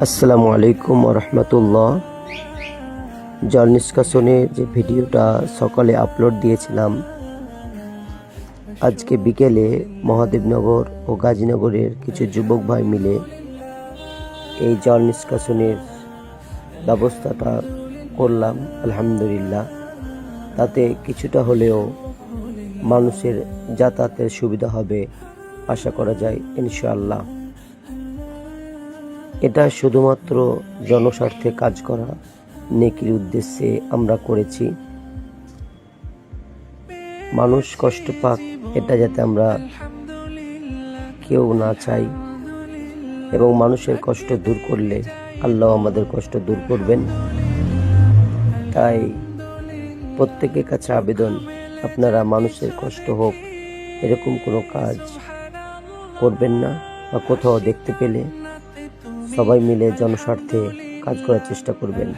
আসসালামু আলাইকুম রহমতুল্লাহ। জল নিষ্কাশনের যে ভিডিওটা সকালে আপলোড দিয়েছিলাম, আজকে বিকেলে মহাদেবনগর ও গাজীনগরের কিছু যুবক ভাই মিলে এই জল নিষ্কাশনের ব্যবস্থাটা করলাম। আলহামদুলিল্লাহ, তাতে কিছুটা হলেও মানুষের যাতায়াতের সুবিধা হবে আশা করা যায় ইনশাআল্লাহ। এটা শুধুমাত্র জনস্বার্থে কাজ করা, নেকির উদ্দেশ্যে আমরা করেছি। মানুষ কষ্ট পাক, এটা যাতে আমরা কেউ না চাই, এবং মানুষের কষ্ট দূর করলে আল্লাহ আমাদের কষ্ট দূর করবেন। তাই প্রত্যেকের কাছে আবেদন, আপনারা মানুষের কষ্ট হোক এরকম কোনো কাজ করবেন না, বা কোথাও দেখতে পেলে সবাই মিলে জনস্বার্থে কাজ করার চেষ্টা করবেন।